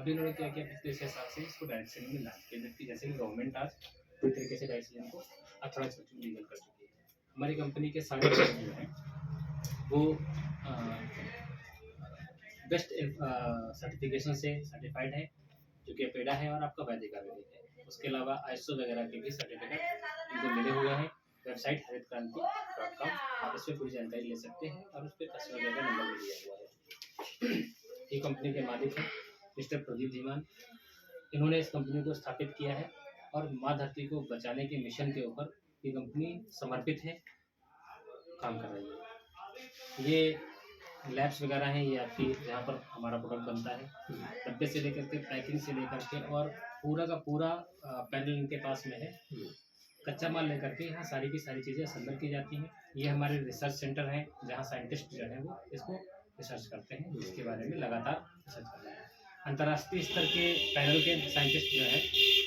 अभी उन्होंने क्या किया पिछले 6 साल से इसको डायरेक्ट सेलिंग में लाया। केंद्र की जैसे कि गवर्नमेंट आज पूरी तरीके से डायरेक्ट सेलिंग को अथॉराइज़ कर लीगल कर चुकी है। हमारी कंपनी के सारे प्रोडक्ट जो हैं वो बेस्ट सर्टिफिकेशन से सर्टिफाइड है, जो कि पेडा है और आपका वैदिक आयुर्वेदिक है। उसके अलावा आईएसओ वगैरह के भी सर्टिफिकेट इनको मिले हुए हैं। वेबसाइट हरितक्रांति.com, आप इस पर पूरी जानकारी ले सकते हैं और उस पर कस्टमर केयर का नंबर भी दिया हुआ है। ये कंपनी के मालिक हैं मिस्टर प्रदीप धीमान। इन्होंने इस कंपनी को स्थापित किया है और माँ धरती को बचाने के मिशन के ऊपर ये कंपनी समर्पित है, काम कर रही है। ये लैब्स वगैरह हैं, ये आपकी जहाँ पर हमारा प्रोडक्ट बनता है, डब्बे से लेकर के पैकिंग से लेकर के और पूरा का पूरा पैनल इनके पास में है। कच्चा माल लेकर के यहाँ सारी की सारी चीज़ें असेंबल की जाती हैं। ये हमारे रिसर्च सेंटर हैं जहाँ साइंटिस्ट जो हैं वो इसको रिसर्च करते हैं, इसके बारे में लगातार रिसर्च कर रहे हैं। अंतर्राष्ट्रीय स्तर के पैनल के साइंटिस्ट जो है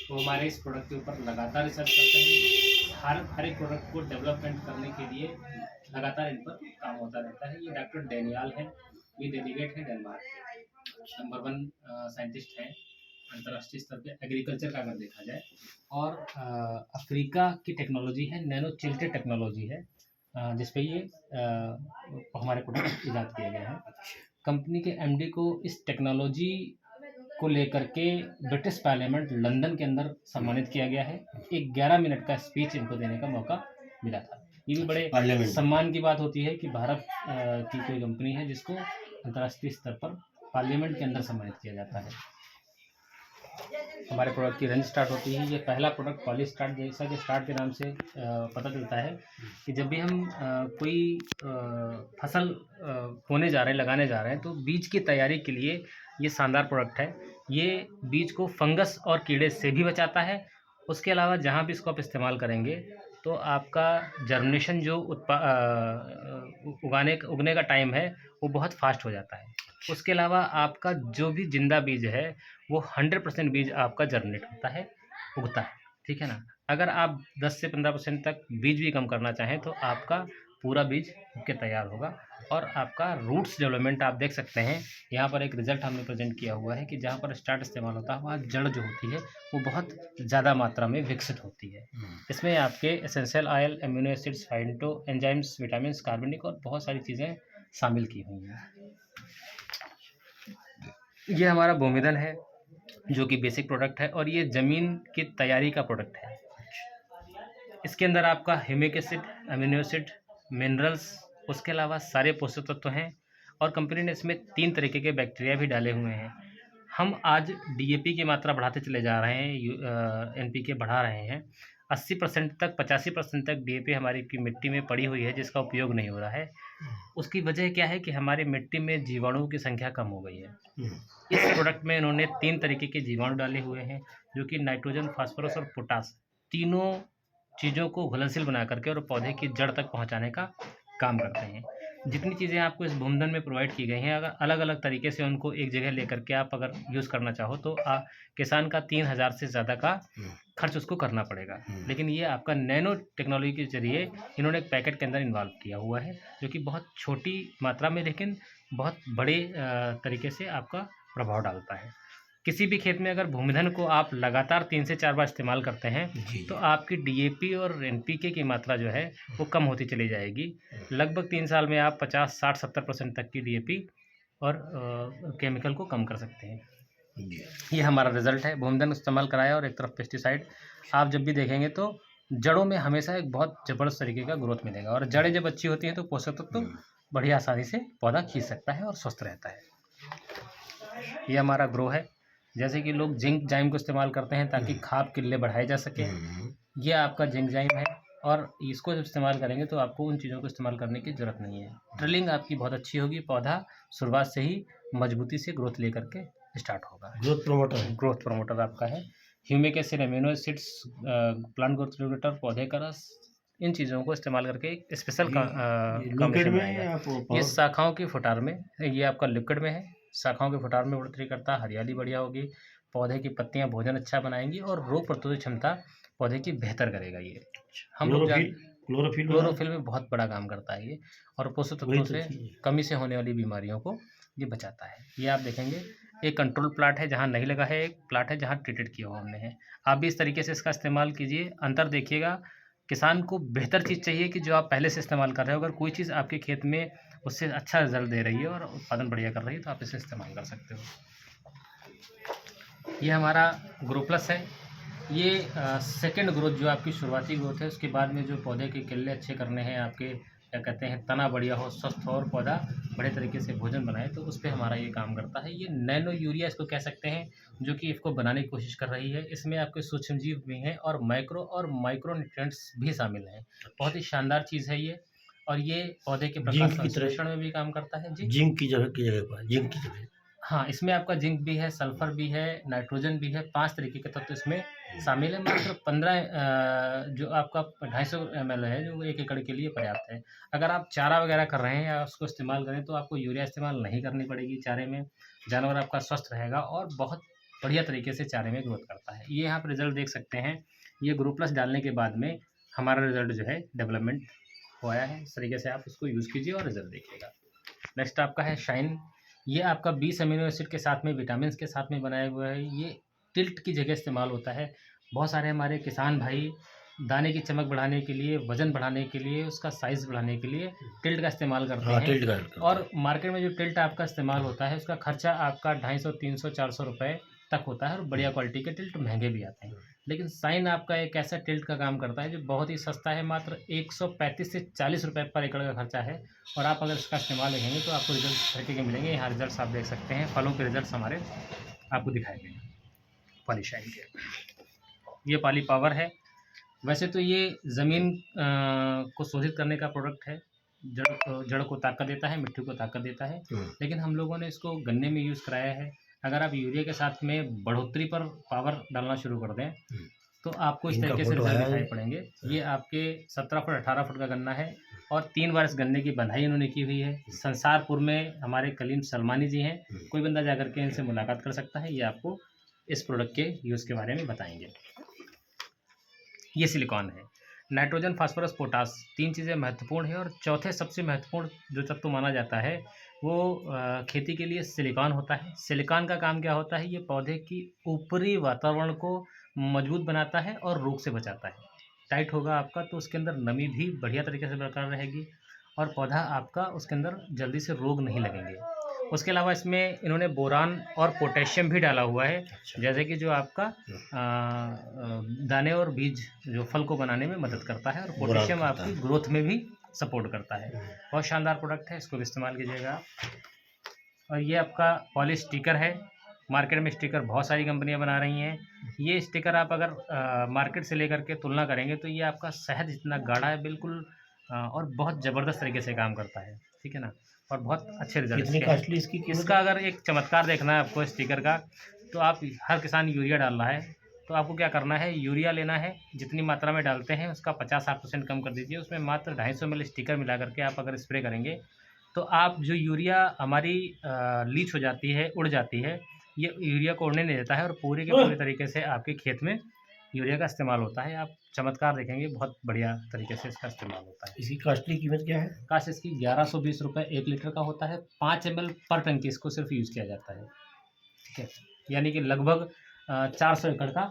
वो हमारे इस प्रोडक्ट के ऊपर लगातार रिसर्च करते हैं। हर एक प्रोडक्ट को डेवलपमेंट करने के लिए लगातार इन पर काम होता रहता है। ये डॉक्टर डेनियल हैं, ये डेलीगेट हैं डेनमार्क के, नंबर 1 साइंटिस्ट हैं अंतर्राष्ट्रीय स्तर पे एग्रीकल्चर का अगर देखा जाए। और अफ्रीका की टेक्नोलॉजी है, नैनो चिल्टेड टेक्नोलॉजी है, जिस पे ये हमारे प्रोडक्ट ईजाद किए गए हैं। कंपनी के एमडी को इस टेक्नोलॉजी को लेकर के ब्रिटिश पार्लियामेंट लंदन के अंदर सम्मानित किया गया है। एक 11 मिनट का स्पीच इनको देने का मौका मिला था। ये भी बड़े सम्मान की बात होती है कि भारत की कोई कंपनी है जिसको अंतर्राष्ट्रीय स्तर पर पार्लियामेंट के अंदर सम्मानित किया जाता है। हमारे प्रोडक्ट की रेंज स्टार्ट होती है। ये पहला प्रोडक्ट पॉली स्टार्ट, जैसा कि स्टार्ट के नाम से पता चलता है कि जब भी हम कोई फसल बोने जा रहे हैं, लगाने जा रहे हैं, तो बीज की तैयारी के लिए ये शानदार प्रोडक्ट है। ये बीज को फंगस और कीड़े से भी बचाता है। उसके अलावा जहाँ भी इसको आप इस्तेमाल करेंगे तो आपका जर्मिनेशन जो उगने का टाइम है वो बहुत फास्ट हो जाता है। उसके अलावा आपका जो भी जिंदा बीज है वो 100% बीज आपका जर्मिनेट होता है, उगता है, ठीक है ना। अगर आप 10 से 15% तक बीज भी कम करना चाहें तो आपका पूरा बीज उग के तैयार होगा। और आपका रूट्स डेवलपमेंट आप देख सकते हैं, यहाँ पर एक रिजल्ट हमने प्रेजेंट किया हुआ है कि जहाँ पर स्टार्ट इस्तेमाल होता है वहाँ जड़ जो होती है वो बहुत ज़्यादा मात्रा में विकसित होती है। इसमें आपके essential oil, amino acids, phyto enzymes, vitamin, कार्बनिक और बहुत सारी चीज़ें शामिल की हुई हैं। ये हमारा भूमिधन है जो कि बेसिक प्रोडक्ट है और ये ज़मीन की तैयारी का प्रोडक्ट है। इसके अंदर आपका humic acid, amino acid, minerals, उसके अलावा सारे पोषक तत्व हैं। और कंपनी ने इसमें 3 तरीके के बैक्टीरिया भी डाले हुए हैं। हम आज डीएपी की मात्रा बढ़ाते चले जा रहे हैं, एनपीके बढ़ा रहे हैं। 80% तक, 85% तक डीएपी हमारी की मिट्टी में पड़ी हुई है जिसका उपयोग नहीं हो रहा है। उसकी वजह क्या है कि हमारी मिट्टी में जीवाणुओं की संख्या कम हो गई है। इस प्रोडक्ट में इन्होंने 3 तरीके के जीवाणु डाले हुए हैं जो कि नाइट्रोजन, फास्फोरस और पोटास, तीनों चीज़ों को घुलनशील बना करके और पौधे की जड़ तक पहुंचाने का काम करते हैं। जितनी चीज़ें आपको इस भूमिधन में प्रोवाइड की गई हैं, अगर अलग अलग तरीके से उनको एक जगह लेकर के आप अगर यूज़ करना चाहो तो किसान का 3000 से ज़्यादा का खर्च उसको करना पड़ेगा। लेकिन ये आपका नैनो टेक्नोलॉजी के जरिए इन्होंने एक पैकेट के अंदर इन्वॉल्व किया हुआ है जो कि बहुत छोटी मात्रा में लेकिन बहुत बड़े तरीके से आपका प्रभाव डालता है। किसी भी खेत में अगर भूमिधन को आप लगातार 3 से 4 बार इस्तेमाल करते हैं तो आपकी डीएपी और एनपीके की मात्रा जो है वो कम होती चली जाएगी। लगभग 3 साल में आप 50, 60, 70% तक की डीएपी और केमिकल को कम कर सकते हैं। ये हमारा रिजल्ट है। भूमिधन इस्तेमाल कराया और एक तरफ पेस्टिसाइड। आप जब भी देखेंगे तो जड़ों में हमेशा एक बहुत ज़बरदस्त तरीके का ग्रोथ मिलेगा और जड़ें जब अच्छी होती हैं तो पोषक तत्व बढ़िया आसानी से पौधा खींच सकता है और स्वस्थ रहता है। ये हमारा ग्रो है। जैसे कि लोग जिंक जाइम को इस्तेमाल करते हैं ताकि खाद किल्ले बढ़ाए जा सके, ये आपका जिंक जाइम है और इसको जब इस्तेमाल करेंगे तो आपको उन चीज़ों को इस्तेमाल करने की ज़रूरत नहीं है। ड्रिलिंग आपकी बहुत अच्छी होगी, पौधा शुरुआत से ही मजबूती से ग्रोथ लेकर के स्टार्ट होगा। ग्रोथ प्रमोटर आपका है। Humic acid, amino acids, plant growth regulator, पौधे का रस, इन चीज़ों को इस्तेमाल करके एक स्पेशल कॉम्बिनेशन बनाएगा। ये शाखाओं की फुटार में, ये आपका लिक्विड में है, शाखाओं के फुटार में बढ़ोतरी करता है, हरियाली बढ़िया होगी, पौधे की पत्तियां भोजन अच्छा बनाएंगी और रोग प्रतिरोधक क्षमता पौधे की बेहतर करेगा। ये हम लोग क्लोरोफिल में बहुत बड़ा काम करता है ये, और पोषक तत्वों से कमी से होने वाली बीमारियों को ये बचाता है। ये आप देखेंगे एक कंट्रोल प्लाट है जहाँ नहीं लगा है, एक प्लाट है जहाँ ट्रीटेड किया हुआ हमने है। आप भी इस तरीके से इसका इस्तेमाल कीजिए, अंतर देखिएगा। किसान को बेहतर चीज़ चाहिए कि जो आप पहले से इस्तेमाल कर रहे हो, अगर कोई चीज़ आपके खेत में उससे अच्छा रिज़ल्ट दे रही है और उत्पादन बढ़िया कर रही है, तो आप इसे इस्तेमाल कर सकते हो। ये हमारा ग्रो प्लस है। ये सेकंड ग्रोथ जो आपकी शुरुआती ग्रोथ है, उसके बाद में जो पौधे के किल्ले अच्छे करने हैं, आपके क्या कहते हैं, तना बढ़िया हो, स्वस्थ हो और पौधा बड़े तरीके से भोजन बनाए, तो उस पे हमारा ये काम करता है। ये नैनो यूरिया इसको कह सकते हैं, जो कि इसको बनाने की कोशिश कर रही है। इसमें आपके सूक्ष्मजीव भी हैं और माइक्रो न्यूट्रिएंट्स भी शामिल हैं। बहुत ही शानदार चीज़ है ये, और ये पौधे के प्रकाश जिंक की तरह, संश्लेषण में भी काम करता है। जी। जिंक की जगह पर, जिंक की जगह। हाँ, इसमें आपका ज़िंक भी है, सल्फ़र भी है, नाइट्रोजन भी है, 5 तरीके के तत्व इसमें शामिल है। मात्र 15 जो आपका 250 एमएल है, जो 1 एकड़ के लिए पर्याप्त है। अगर आप चारा वगैरह कर रहे हैं या उसको इस्तेमाल करें, तो आपको यूरिया इस्तेमाल नहीं करनी पड़ेगी चारे में। जानवर आपका स्वस्थ रहेगा और बहुत बढ़िया तरीके से चारे में ग्रोथ करता है। ये आप रिज़ल्ट देख सकते हैं। ये ग्रो प्लस डालने के बाद में हमारा रिज़ल्ट जो है डेवलपमेंट हुआ है। इस तरीके से आप उसको यूज़ कीजिए और रिज़ल्ट देखिएगा। नेक्स्ट आपका है शाइन। ये आपका 20 अमीनो एसिड के साथ में विटामिन्स के साथ में बनाया हुआ है। ये टिल्ट की जगह इस्तेमाल होता है। बहुत सारे हमारे किसान भाई दाने की चमक बढ़ाने के लिए, वज़न बढ़ाने के लिए, उसका साइज़ बढ़ाने के लिए टिल्ट का इस्तेमाल करते हाँ, हैं। टिल्ट गार्ड करते और मार्केट में जो टिल्ट आपका इस्तेमाल होता है, उसका खर्चा आपका 250, 300, 400 रुपए तक होता है और बढ़िया क्वालिटी के टिल्ट महँगे भी आते हैं। लेकिन साइन आपका एक ऐसा टिल्ट का काम करता है जो बहुत ही सस्ता है, मात्र 135 से 40 रुपए पर एकड़ का खर्चा है। और आप अगर इसका इस्तेमाल देखेंगे तो आपको रिज़ल्ट इस तरीके के मिलेंगे। यहाँ रिज़ल्ट्स आप देख सकते हैं, फलों के रिज़ल्ट्स हमारे आपको दिखाए गए हैं पॉलीशाइन के। ये पॉली पावर है। वैसे तो ये ज़मीन को शोधित करने का प्रोडक्ट है। जड़ को ताकत देता है, मिट्टी को ताकत देता है। लेकिन हम लोगों ने इसको गन्ने में यूज़ कराया है। अगर आप यूरिया के साथ में बढ़ोतरी पर पावर डालना शुरू कर दें, तो आपको इस इनका तरीके से फोटो रिज़ल्ट है। दिखाई पड़ेंगे। ये आपके 17 फुट 18 फुट का गन्ना है और 3 बार इस गन्ने की बंधाई इन्होंने की हुई है। संसारपुर में हमारे कलीम सलमानी जी हैं। कोई बंदा जाकर के इनसे मुलाकात कर सकता है। ये आपको इस प्रोडक्ट के यूज़ के बारे में बताएँगे। ये सिलिकॉन है। नाइट्रोजन, फास्फोरस, पोटास 3 चीज़ें महत्वपूर्ण हैं और चौथे सबसे महत्वपूर्ण जो तत्व माना जाता है, वो खेती के लिए सिलिकॉन होता है। सिलिकॉन का काम क्या होता है? ये पौधे की ऊपरी वातावरण को मजबूत बनाता है और रोग से बचाता है। टाइट होगा आपका तो उसके अंदर नमी भी बढ़िया तरीके से बरकरार रहेगी और पौधा आपका उसके अंदर जल्दी से रोग नहीं लगेंगे। उसके अलावा इसमें इन्होंने बोरान और पोटेशियम भी डाला हुआ है, जैसे कि जो आपका दाने और बीज जो फल को बनाने में मदद करता है और पोटेशियम आपकी ग्रोथ में भी सपोर्ट करता है। बहुत शानदार प्रोडक्ट है, इसको भी इस्तेमाल कीजिएगा आप। और ये आपका पॉली स्टिकर है। मार्केट में स्टिकर बहुत सारी कंपनियां बना रही हैं। ये स्टिकर आप अगर मार्केट से लेकर के तुलना करेंगे तो ये आपका शहद जितना गाढ़ा है बिल्कुल, और बहुत ज़बरदस्त तरीके से काम करता है। ठीक है ना? और बहुत अच्छे रिजल्ट कितनी इसके हैं। कॉस्टली इसकी कीमत इसका है? अगर एक चमत्कार देखना है आपको स्टिकर का, तो आप हर किसान यूरिया डाल रहा है, तो आपको क्या करना है, यूरिया लेना है, जितनी मात्रा में डालते हैं उसका 50-60% कम कर दीजिए। उसमें मात्र 250 ml स्टिकर मिला करके आप अगर स्प्रे करेंगे, तो आप जो यूरिया हमारी लीच हो जाती है, उड़ जाती है, ये यूरिया को उड़ने नहीं देता है और पूरे के पूरे तरीके से आपके खेत में यूरिया का इस्तेमाल होता है। आप चमत्कार देखेंगे, बहुत बढ़िया तरीके से इसका इस्तेमाल होता है। इसकी कॉस्टली कीमत क्या है? काश इसकी 1120 रुपये 1 लीटर का होता है। 5 ml पर टंकी इसको सिर्फ यूज़ किया जाता है। ठीक है, यानी कि लगभग 400 एकड़ का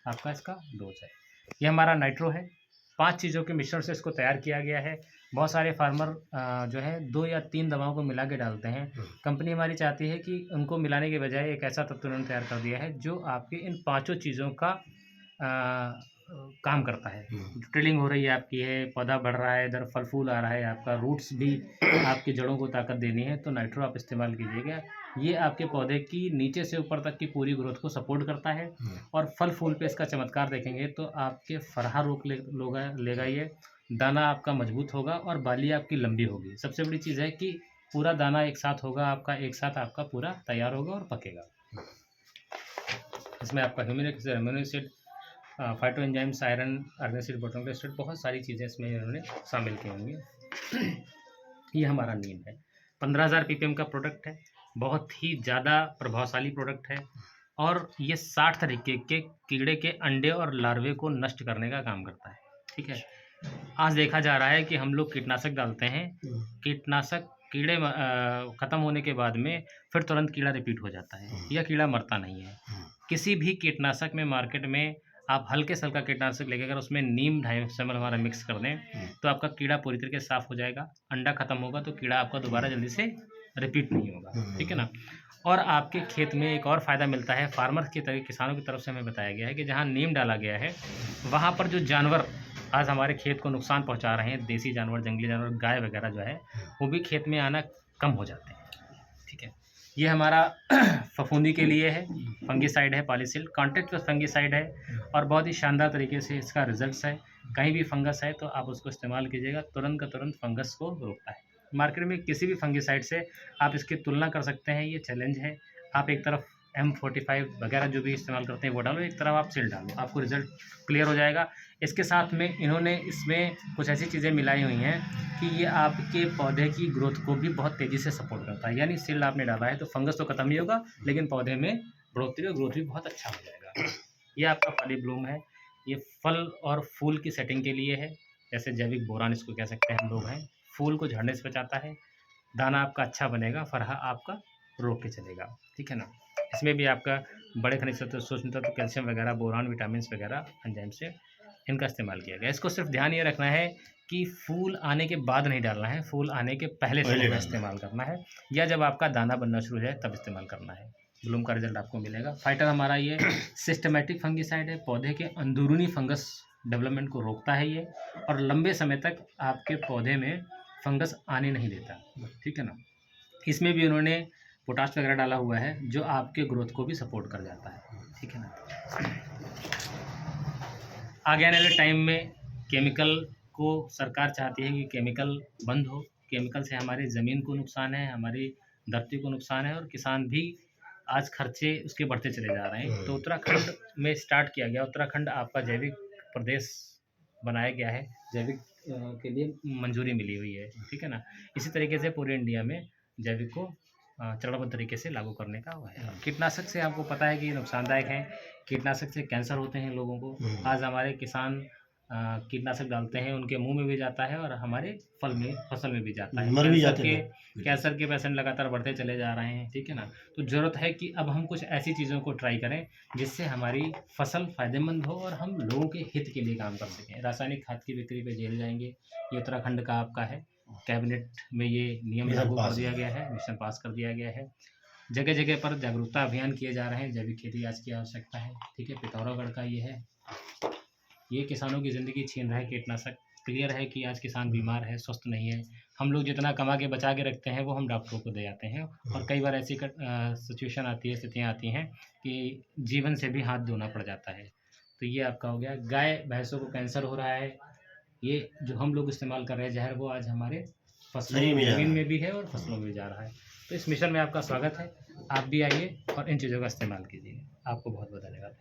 आपका इसका डोज है। ये हमारा नाइट्रो है। 5 चीज़ों के मिश्रण से इसको तैयार किया गया है। बहुत सारे फार्मर जो है 2 या 3 दवाओं को मिला के डालते हैं। कंपनी हमारी चाहती है कि उनको मिलाने के बजाय एक ऐसा तत्व उन्होंने तैयार कर दिया है जो आपके इन 5 चीज़ों का काम करता है। ड्रिलिंग हो रही है आपकी है, पौधा बढ़ रहा है, इधर फल फूल आ रहा है, आपका रूट्स भी आपकी जड़ों को ताकत देनी है, तो नाइट्रो आप इस्तेमाल कीजिएगा। ये आपके पौधे की नीचे से ऊपर तक की पूरी ग्रोथ को सपोर्ट करता है और फल फूल पे इसका चमत्कार देखेंगे तो आपके फरहा रोक लेगा ये, दाना आपका मजबूत होगा और बाली आपकी लंबी होगी। सबसे बड़ी चीज़ है कि पूरा दाना एक साथ होगा आपका, एक साथ आपका पूरा तैयार होगा और पकेगा। इसमें आपका amino acid, phyto enzymes, iron, organ acid, बोटोनिक acid, बहुत सारी चीज़ें इसमें इन्होंने शामिल की होंगी। ये हमारा नीम है। 15,000 ppm का प्रोडक्ट है। बहुत ही ज़्यादा प्रभावशाली प्रोडक्ट है और ये 60 तरीके के कीड़े के अंडे और लार्वे को नष्ट करने का काम करता है। ठीक है, आज देखा जा रहा है कि हम लोग कीटनाशक डालते हैं, कीटनाशक कीड़े ख़त्म होने के बाद में फिर तुरंत कीड़ा रिपीट हो जाता है, या कीड़ा मरता नहीं है। किसी भी कीटनाशक में मार्केट में आप हल्के से हल्का कीटनाशक लेके अगर उसमें नीम 250 ml हमारा मिक्स कर दें, तो आपका कीड़ा पूरी तरीके से साफ़ हो जाएगा, अंडा ख़त्म होगा तो कीड़ा आपका दोबारा जल्दी से रिपीट नहीं होगा, ठीक है ना? और आपके खेत में एक और फ़ायदा मिलता है, फार्मर की तरह किसानों की तरफ से हमें बताया गया है कि जहाँ नीम डाला गया है, वहाँ पर जो जानवर आज हमारे खेत को नुकसान पहुँचा रहे हैं, देसी जानवर, जंगली जानवर, गाय वगैरह जो है, वो भी खेत में आना कम हो जाते हैं, ठीक है? ये हमारा फफूंदी के लिए है, फंगिसाइड है, पॉलीसिल कॉन्टैक्ट फंगिसाइड है और बहुत ही शानदार तरीके से इसका रिजल्ट्स है। कहीं भी फंगस है तो आप उसको इस्तेमाल कीजिएगा, तुरंत का तुरंत फंगस को रोकता है। मार्केट में किसी भी फंगिसाइड से आप इसकी तुलना कर सकते हैं, ये चैलेंज है। आप एक तरफ M45 वगैरह जो भी इस्तेमाल करते हैं वो डालो, एक तरफ आप सिल डालो, आपको रिज़ल्ट क्लियर हो जाएगा। इसके साथ में इन्होंने इसमें कुछ ऐसी चीज़ें मिलाई हुई हैं कि ये आपके पौधे की ग्रोथ को भी बहुत तेज़ी से सपोर्ट करता है। यानी सिल आपने डाला है तो फंगस तो ख़त्म ही होगा, लेकिन पौधे में ग्रोथ भी बहुत अच्छा हो जाएगा। ये आपका पॉलीब्लूम है, ये फल और फूल की सेटिंग के लिए है, जैसे जैविक बोरान इसको कह सकते हैं हम लोग हैं। फूल को झड़ने से बचाता है, दाना आपका अच्छा बनेगा, फरहा आपका रोक के चलेगा, ठीक है ना? इसमें भी आपका बड़े खनिज तत्व, सूक्ष्म तत्व, कैल्शियम वगैरह, बोरान, विटामिन्स वगैरह, एंजाइम से इनका इस्तेमाल किया गया है। इसको सिर्फ ध्यान ये रखना है कि फूल आने के बाद नहीं डालना है, फूल आने के पहले से इसका इस्तेमाल करना है, या जब आपका दाना बनना शुरू हो जाए तब इस्तेमाल करना है। ब्लूम का रिजल्ट आपको मिलेगा। फाइटर हमारा ये सिस्टमैटिक फंगिसाइड है, पौधे के अंदरूनी फंगस डेवलपमेंट को रोकता है ये, और लंबे समय तक आपके पौधे में फंगस आने नहीं देता, ठीक है ना? इसमें भी उन्होंने पोटाश वगैरह डाला हुआ है जो आपके ग्रोथ को भी सपोर्ट कर जाता है, ठीक है ना? आगे आने वाले टाइम में केमिकल को सरकार चाहती है कि केमिकल बंद हो। केमिकल से हमारी ज़मीन को नुकसान है, हमारी धरती को नुकसान है, और किसान भी आज खर्चे उसके बढ़ते चले जा रहे हैं। तो उत्तराखंड में स्टार्ट किया गया, उत्तराखंड आपका जैविक प्रदेश बनाया गया है, जैविक के लिए मंजूरी मिली हुई है, ठीक है ना? इसी तरीके से पूरे इंडिया में जैविक को चरणबद्ध तरीके से लागू करने का वो है। कीटनाशक से आपको पता है कि नुकसानदायक हैं, कीटनाशक से कैंसर होते हैं लोगों को। आज हमारे किसान कीटनाशक डालते हैं, उनके मुंह में भी जाता है और हमारे फसल में भी जाता है। मर भी जाते हैं। कैंसर के पेशेंट लगातार बढ़ते चले जा रहे हैं, ठीक है ना? तो ज़रूरत है कि अब हम कुछ ऐसी चीज़ों को ट्राई करें जिससे हमारी फसल फ़ायदेमंद हो और हम लोगों के हित के लिए काम कर सकें। रासायनिक खाद की बिक्री पे जेल जाएंगे, ये उत्तराखंड का आपका है। कैबिनेट में ये नियम लागू कर दिया गया है, मिशन पास कर दिया गया है। जगह जगह पर जागरूकता अभियान किए जा रहे हैं, जैविक खेती आज की आवश्यकता है, ठीक है? पिथौरागढ़ का ये है, ये किसानों की ज़िंदगी छीन रहा है कीटनाशक। क्लियर है कि आज किसान बीमार है, स्वस्थ नहीं है। हम लोग जितना कमा के बचा के रखते हैं वो हम डॉक्टरों को दे आते हैं, और कई बार ऐसी सिचुएशन आती है, स्थितियाँ आती हैं कि जीवन से भी हाथ धोना पड़ जाता है। तो ये आपका हो गया। गाय भैंसों को कैंसर हो रहा है, ये जो हम लोग इस्तेमाल कर रहे हैं जहर, वो आज हमारे फसलों ज़मीन में भी है और फसलों में भी जा रहा है। तो इस मिशन में आपका स्वागत है, आप भी आइए और इन चीज़ों का इस्तेमाल कीजिए। आपको बहुत बहुत धन्यवाद।